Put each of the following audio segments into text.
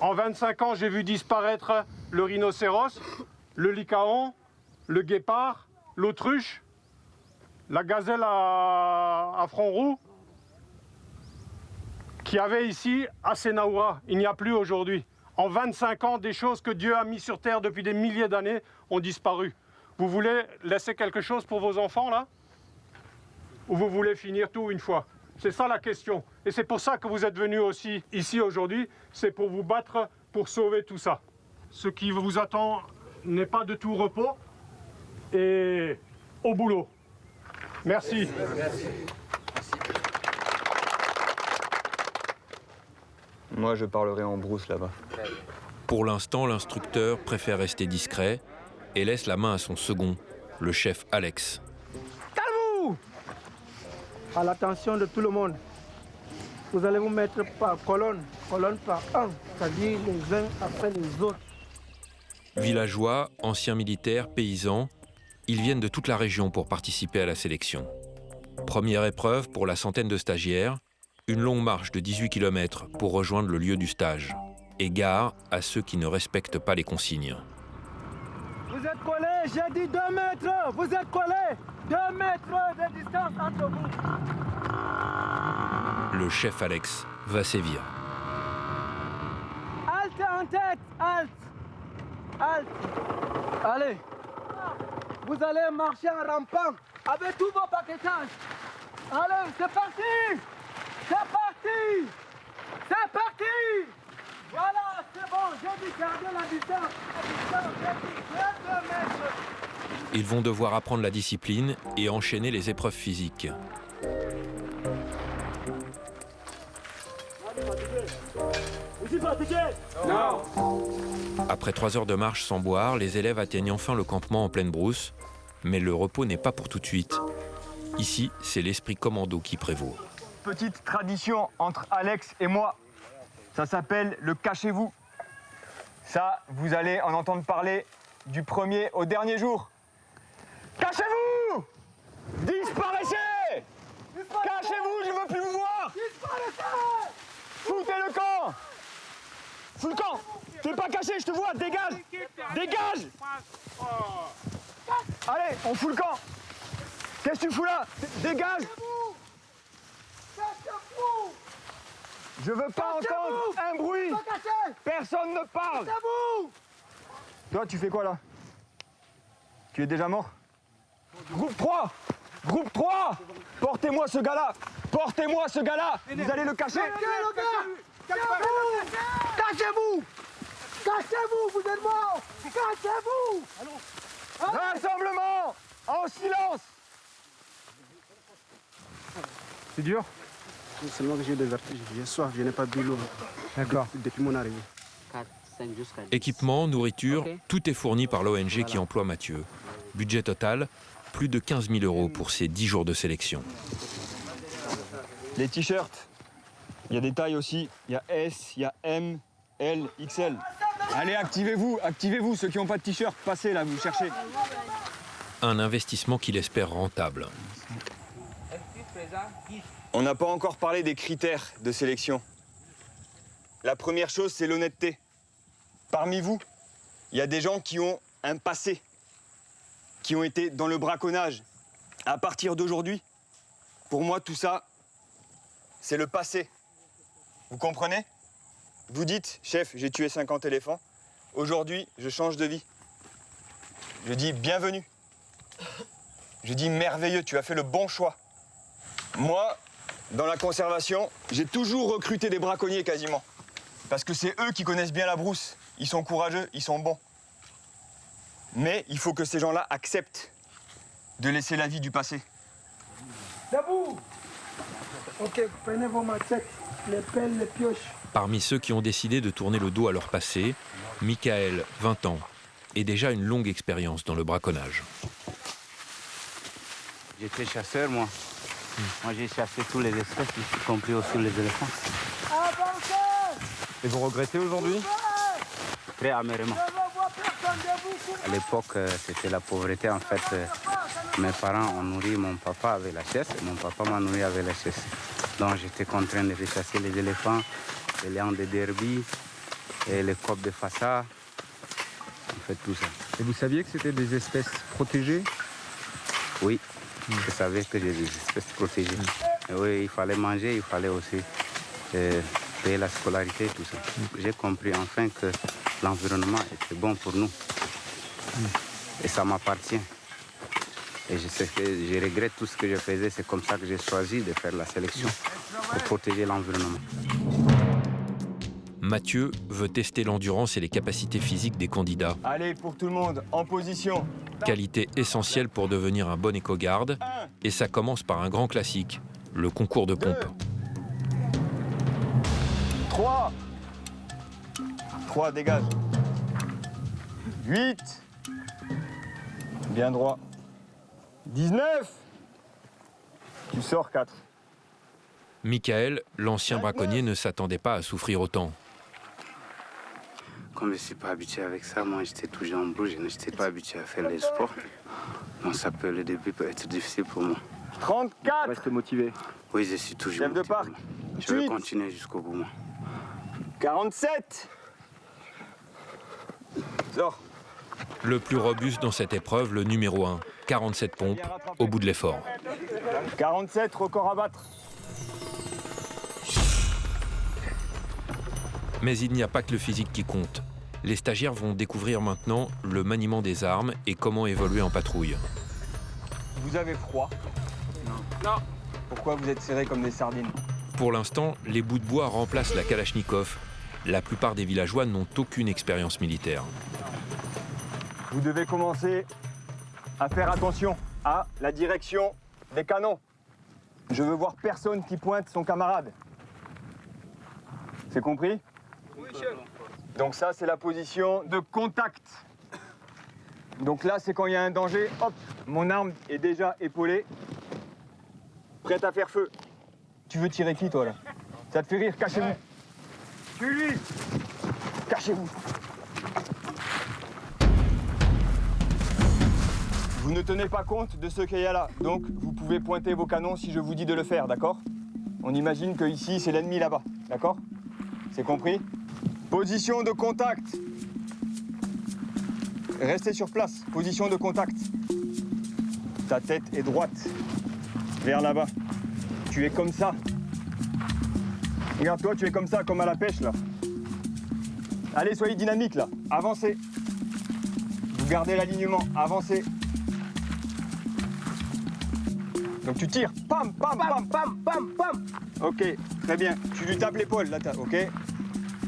En 25 ans, j'ai vu disparaître le rhinocéros, le lycaon, le guépard, l'autruche, la gazelle à front roux, qui avait ici à Sénaoura. Il n'y a plus aujourd'hui. En 25 ans, des choses que Dieu a mis sur terre depuis des milliers d'années ont disparu. Vous voulez laisser quelque chose pour vos enfants, là? Ou vous voulez finir tout une fois? C'est ça la question. Et c'est pour ça que vous êtes venus aussi ici aujourd'hui, c'est pour vous battre pour sauver tout ça. Ce qui vous attend n'est pas de tout repos. Et au boulot. Merci. Merci. Moi, je parlerai en brousse là-bas. Pour l'instant, l'instructeur préfère rester discret et laisse la main à son second, le chef Alex. Calmez-vous! À l'attention de tout le monde, vous allez vous mettre par colonne par un, c'est-à-dire les uns après les autres. Villageois, anciens militaires, paysans, ils viennent de toute la région pour participer à la sélection. Première épreuve pour la centaine de stagiaires, une longue marche de 18 km pour rejoindre le lieu du stage. Et gare à ceux qui ne respectent pas les consignes. Vous êtes collés, j'ai dit 2 mètres, vous êtes collés, 2 mètres de distance entre vous. Le chef Alex va sévir. Halte en tête, halte, halte. Allez, vous allez marcher en rampant avec tous vos paquetages. Allez, c'est parti, c'est parti, c'est parti. Voilà, c'est bon, j'ai dit garder la distance. J'ai dit 2 mètres. Ils vont devoir apprendre la discipline et enchaîner les épreuves physiques. Non. Après 3 heures de marche sans boire, les élèves atteignent enfin le campement en pleine brousse. Mais le repos n'est pas pour tout de suite. Ici, c'est l'esprit commando qui prévaut. Petite tradition entre Alex et moi. Ça s'appelle le cachez-vous. Ça, vous allez en entendre parler du premier au dernier jour. Cachez-vous! Disparaissez! Cachez-vous, je veux plus vous voir! Disparaissez! Foutez le camp! Fous le camp! T'es pas caché, je te vois, dégage! Dégage! Allez, on fout le camp! Qu'est-ce que tu fous là? Dégage! Je veux pas entendre un bruit! Personne ne parle! Toi, tu fais quoi là? Tu es déjà mort? Groupe 3! Groupe 3! Portez-moi ce gars-là! Portez-moi ce gars-là! Vous allez le cacher? Cachez-vous! Cachez-vous, vous êtes morts! Cachez-vous! Rassemblement! En silence! C'est dur? Seulement que j'ai des vertiges, j'ai soif, je n'ai pas bu l'eau. D'accord. Depuis mon arrivée. Équipement, nourriture, tout est fourni par l'ONG qui emploie Mathieu. Budget total, plus de 15 000 € pour ces 10 jours de sélection. Les t-shirts, il y a des tailles aussi. Il y a S, il y a M, L, XL. Allez, activez-vous, ceux qui n'ont pas de t-shirt, passez là, vous cherchez. Un investissement qu'il espère rentable. On n'a pas encore parlé des critères de sélection. La première chose, c'est l'honnêteté. Parmi vous, il y a des gens qui ont un passé, qui ont été dans le braconnage. À partir d'aujourd'hui, pour moi, tout ça, c'est le passé. Vous comprenez? Vous dites, chef, j'ai tué 50 éléphants. Aujourd'hui, je change de vie. Je dis bienvenue. Je dis merveilleux, tu as fait le bon choix. Moi, dans la conservation, j'ai toujours recruté des braconniers quasiment. Parce que c'est eux qui connaissent bien la brousse. Ils sont courageux, ils sont bons. Mais il faut que ces gens-là acceptent de laisser la vie du passé. Debout! Ok, prenez vos machettes, les pelles, les pioches. Parmi ceux qui ont décidé de tourner le dos à leur passé, Michael, 20 ans, et déjà une longue expérience dans le braconnage. J'étais chasseur, moi. Moi, j'ai chassé tous les espèces, y compris aussi les éléphants. Et vous regrettez aujourd'hui? Très amèrement. À l'époque, c'était la pauvreté. En fait, mes parents ont nourri mon papa avec la chasse, et mon papa m'a nourri avec la chasse. Donc, j'étais contraint de chasser les éléphants, les lions de derby, et les copes de façade. On fait tout ça. Et vous saviez que c'était des espèces protégées? Oui, je savais que j'ai des espèces protégées. Et oui, il fallait manger, il fallait aussi payer la scolarité, tout ça. J'ai compris enfin que l'environnement était bon pour nous. Et ça m'appartient. Et je sais que je regrette tout ce que je faisais. C'est comme ça que j'ai choisi de faire la sélection pour protéger l'environnement. Mathieu veut tester l'endurance et les capacités physiques des candidats. Allez, pour tout le monde, en position. Qualité essentielle pour devenir un bon éco-garde. Et ça commence par un grand classique, le concours de pompe. 3. 3, dégage. 8. Bien droit. 19. Tu sors 4. Michael, l'ancien braconnier, ne s'attendait pas à souffrir autant. Comme je ne suis pas habitué avec ça, moi j'étais toujours en bouge, je n'étais pas habitué à faire les sports. Donc ça peut, le début peut être difficile pour moi. 34. Reste motivé. Oui, je suis toujours Chef de motivé, parc. moi. Je vais continuer jusqu'au bout, moi. 47. Sors. Le plus robuste dans cette épreuve, le numéro 1, 47 pompes, au bout de l'effort. 47, record à battre. Mais il n'y a pas que le physique qui compte. Les stagiaires vont découvrir maintenant le maniement des armes et comment évoluer en patrouille. Vous avez froid? Non. Pourquoi vous êtes serrés comme des sardines? Pour l'instant, les bouts de bois remplacent la Kalachnikov. La plupart des villageois n'ont aucune expérience militaire. Vous devez commencer à faire attention à la direction des canons. Je veux voir personne qui pointe son camarade. C'est compris? Oui, chef. Donc ça, c'est la position de contact. Donc là, c'est quand il y a un danger, hop, mon arme est déjà épaulée, prête à faire feu. Tu veux tirer qui, toi, là? Ça te fait rire? Cachez-vous. Ouais. Tue-lui. Cachez-vous. Vous ne tenez pas compte de ce qu'il y a là, donc vous pouvez pointer vos canons si je vous dis de le faire, d'accord? On imagine que ici, c'est l'ennemi là-bas, d'accord? C'est compris? Position de contact. Restez sur place. Position de contact. Ta tête est droite. Vers là-bas. Tu es comme ça. Regarde-toi, tu es comme ça, comme à la pêche, là. Allez, soyez dynamique, là. Avancez. Vous gardez l'alignement. Avancez. Donc tu tires. Pam, pam, pam, pam, pam, pam. Ok, très bien. Tu lui tapes l'épaule, là, ok?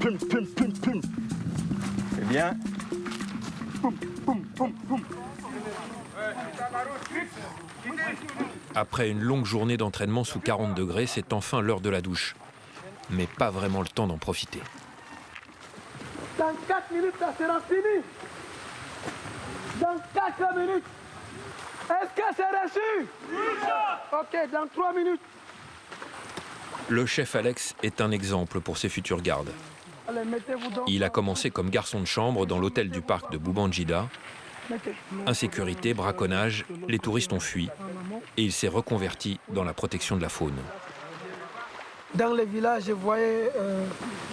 Pum, pum, pum, pum. C'est bien. Pum, pum, pum, pum. Après une longue journée d'entraînement sous 40 degrés, c'est enfin l'heure de la douche. Mais pas vraiment le temps d'en profiter. Dans 4 minutes, ça sera fini. Dans 4 minutes. Est-ce que c'est reçu? Ok, dans 3 minutes. Le chef Alex est un exemple pour ses futurs gardes. Allez, mettez-vous donc. Il a commencé comme garçon de chambre dans l'hôtel du parc de Boubanjida. Insécurité, braconnage, les touristes ont fui et il s'est reconverti dans la protection de la faune. Dans les villages, je voyais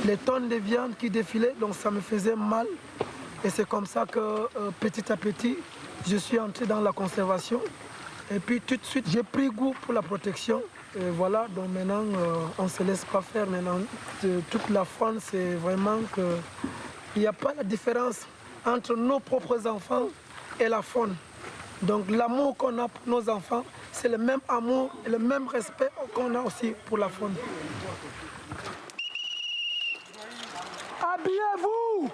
les tonnes de viande qui défilaient, donc ça me faisait mal. Et c'est comme ça que petit à petit, je suis entré dans la conservation. Et puis tout de suite, j'ai pris goût pour la protection. Et voilà, donc maintenant, on ne se laisse pas faire. Maintenant, toute la faune, c'est vraiment qu'il n'y a pas la différence entre nos propres enfants et la faune. Donc l'amour qu'on a pour nos enfants, c'est le même amour et le même respect qu'on a aussi pour la faune. Habillez-vous!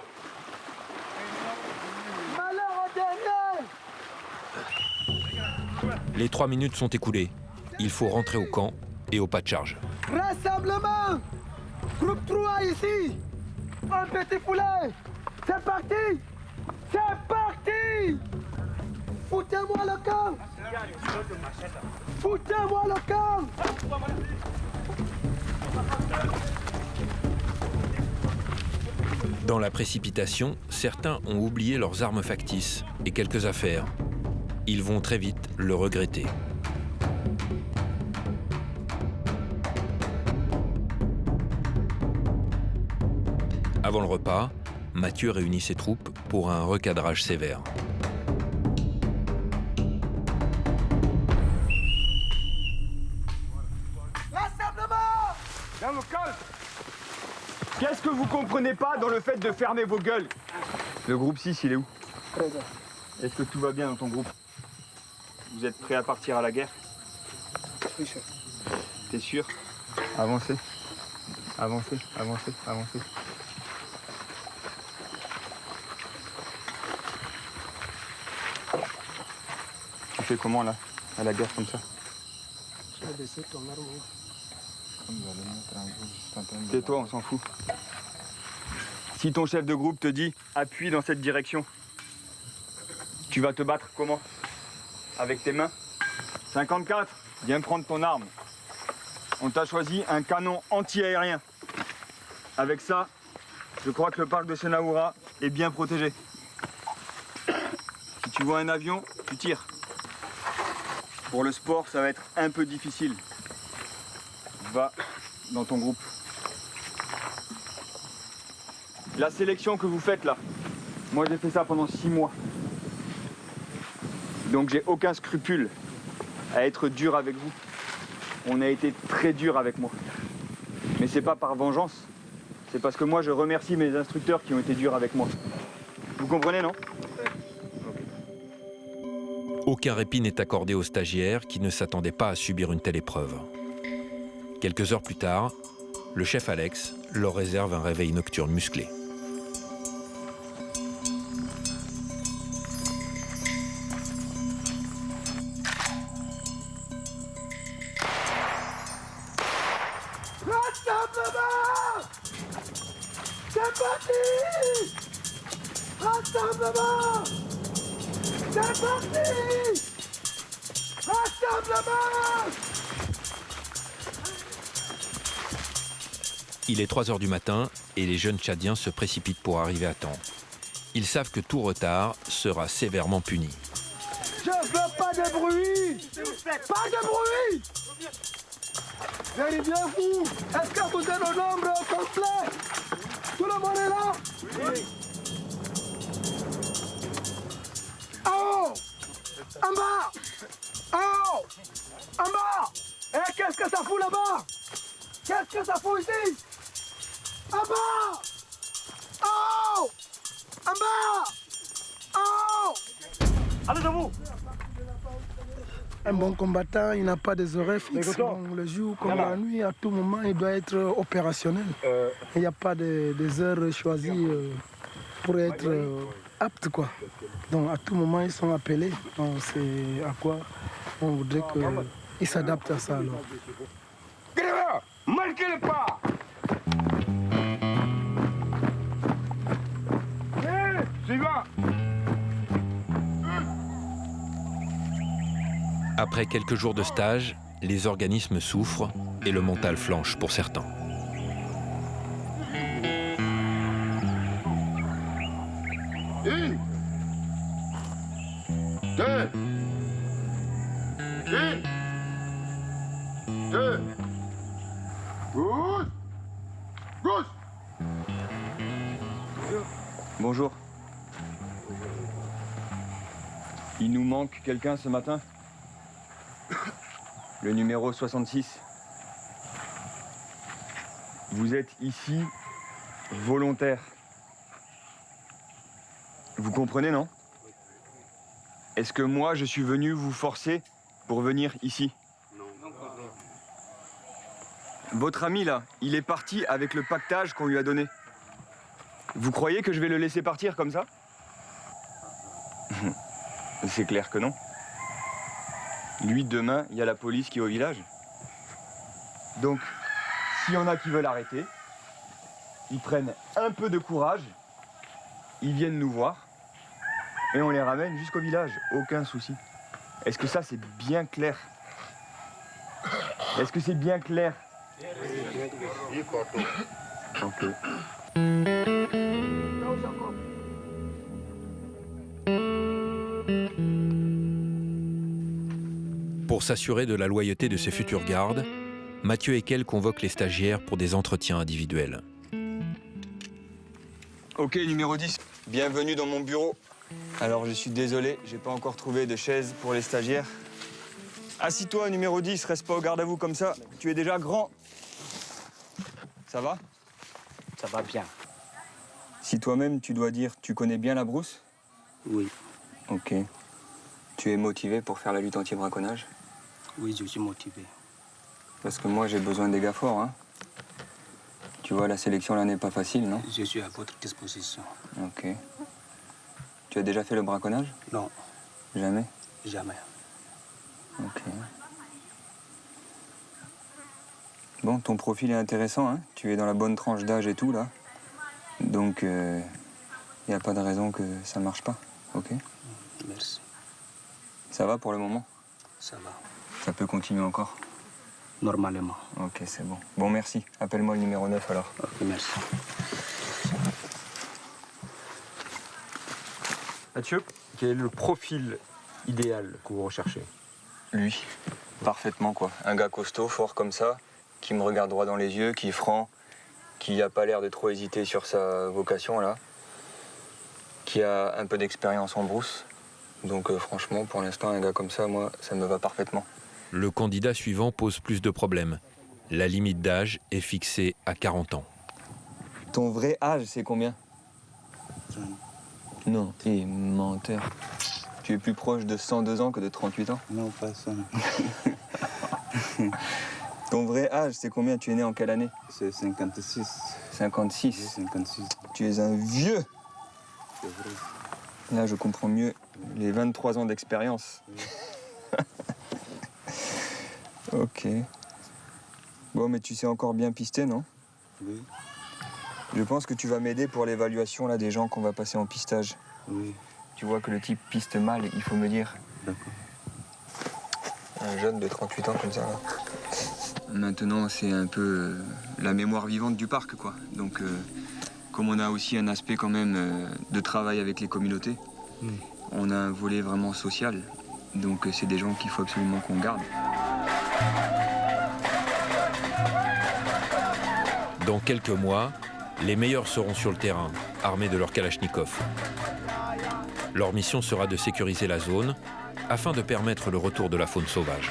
Malheur au dernier! Les 3 minutes sont écoulées. Il faut rentrer au camp et au pas de charge. Rassemblement! Groupe 3 ici! Un petit poulet! C'est parti! C'est parti! Foutez-moi le camp! Foutez-moi le camp! Dans la précipitation, certains ont oublié leurs armes factices et quelques affaires. Ils vont très vite le regretter. Avant le repas, Mathieu réunit ses troupes pour un recadrage sévère. Qu'est-ce que vous comprenez pas dans le fait de fermer vos gueules? Le groupe 6, il est où? Est-ce que tout va bien dans ton groupe? Vous êtes prêts à partir à la guerre? T'es sûr? Avancez. Avancez, avancez, avancez. Tu fais comment là, à la guerre comme ça? Tais-toi, on s'en fout. Si ton chef de groupe te dit appuie dans cette direction, tu vas te battre comment? Avec tes mains? 54, viens prendre ton arme. On t'a choisi un canon anti-aérien. Avec ça, je crois que le parc de Senaoura est bien protégé. Si tu vois un avion, tu tires. Pour le sport, ça va être un peu difficile. Va dans ton groupe. La sélection que vous faites là, moi j'ai fait ça pendant 6 mois. Donc j'ai aucun scrupule à être dur avec vous. On a été très dur avec moi. Mais c'est pas par vengeance. C'est parce que moi je remercie mes instructeurs qui ont été durs avec moi. Vous comprenez, non? Aucun répit n'est accordé aux stagiaires qui ne s'attendaient pas à subir une telle épreuve. Quelques heures plus tard, le chef Alex leur réserve un réveil nocturne musclé. Rassemblement! C'est parti! Rassemblement! C'est parti! Rassemblement! Il est 3 heures du matin et les jeunes Tchadiens se précipitent pour arriver à temps. Ils savent que tout retard sera sévèrement puni. Je veux pas de bruit! Pas de bruit! Vérifiez-vous! Est-ce que vous êtes au nombre complet? Tout le monde est là? Oui. En haut! En bas! En haut! En bas! Et qu'est-ce que ça fout là-bas? Qu'est-ce que ça fout ici? En bas! En haut! En bas! En haut! Allez, debout! Un bon combattant, il n'a pas des horaires fixes. Donc, le jour comme la nuit, à tout moment, il doit être opérationnel. Il n'y a pas des heures choisies pour être apte, quoi. Donc, à tout moment, ils sont appelés. Donc, c'est à quoi on voudrait qu'ils s'adaptent à ça, alors. Marquez le pas! Suivant! Après quelques jours de stage, les organismes souffrent et le mental flanche pour certains. Une, deux, une, deux, gauche, gauche. Bonjour. Il nous manque quelqu'un ce matin? Le numéro 66. Vous êtes ici volontaire. Vous comprenez, non? Est-ce que moi, je suis venu vous forcer pour venir ici? Votre ami, là, il est parti avec le pactage qu'on lui a donné. Vous croyez que je vais le laisser partir comme ça? C'est clair que non. Lui, demain, il y a la police qui est au village. Donc, s'il y en a qui veulent arrêter, ils prennent un peu de courage, ils viennent nous voir, et on les ramène jusqu'au village. Aucun souci. Est-ce que ça, c'est bien clair? Est-ce que c'est bien clair? Ok. Pour s'assurer de la loyauté de ses futurs gardes, Mathieu Ekel convoque les stagiaires pour des entretiens individuels. Ok, numéro 10. Bienvenue dans mon bureau. Alors, je suis désolé, j'ai pas encore trouvé de chaise pour les stagiaires. Assis-toi, numéro 10, reste pas au garde à vous comme ça. Tu es déjà grand. Ça va? Ça va bien. Si toi-même, tu dois dire, tu connais bien la brousse? Oui. Ok. Tu es motivé pour faire la lutte anti-braconnage? Oui, je suis motivé. Parce que moi, j'ai besoin des gars forts, hein. Tu vois, la sélection, là, n'est pas facile, non? Je suis à votre disposition. Ok. Tu as déjà fait le braconnage? Non, Jamais? jamais. Ok. Bon, ton profil est intéressant, hein. Tu es dans la bonne tranche d'âge et tout, là. Donc, il n'y a pas de raison que ça marche pas, ok? Merci. Ça va pour le moment? Ça va. Ça peut continuer encore? Normalement. Ok, c'est bon. Bon, merci. Appelle-moi le numéro 9, alors. Ok, merci. Mathieu, quel est le profil idéal que vous recherchez? Lui. Parfaitement, quoi. Un gars costaud, fort comme ça, qui me regarde droit dans les yeux, qui est franc, qui n'a pas l'air de trop hésiter sur sa vocation, là, qui a un peu d'expérience en brousse. Donc, franchement, pour l'instant, un gars comme ça, moi, ça me va parfaitement. Le candidat suivant pose plus de problèmes. La limite d'âge est fixée à 40 ans. Ton vrai âge, c'est combien? Non, t'es menteur. Tu es plus proche de 102 ans que de 38 ans? Non, pas ça. Ton vrai âge, c'est combien? Tu es né en quelle année? C'est 56. 56. 56. Tu es un vieux. C'est vrai. Là, je comprends mieux les 23 ans d'expérience. Ok. Bon, mais tu sais encore bien pister, non? Oui. Je pense que tu vas m'aider pour l'évaluation là des gens qu'on va passer en pistage. Oui. Tu vois que le type piste mal, il faut me dire. D'accord. Un jeune de 38 ans comme ça, là. Maintenant, c'est un peu la mémoire vivante du parc, quoi. Donc, comme on a aussi un aspect quand même de travail avec les communautés, on a un volet vraiment social. Donc, c'est des gens qu'il faut absolument qu'on garde. Dans quelques mois, les meilleurs seront sur le terrain, armés de leur kalachnikov. Leur mission sera de sécuriser la zone afin de permettre le retour de la faune sauvage.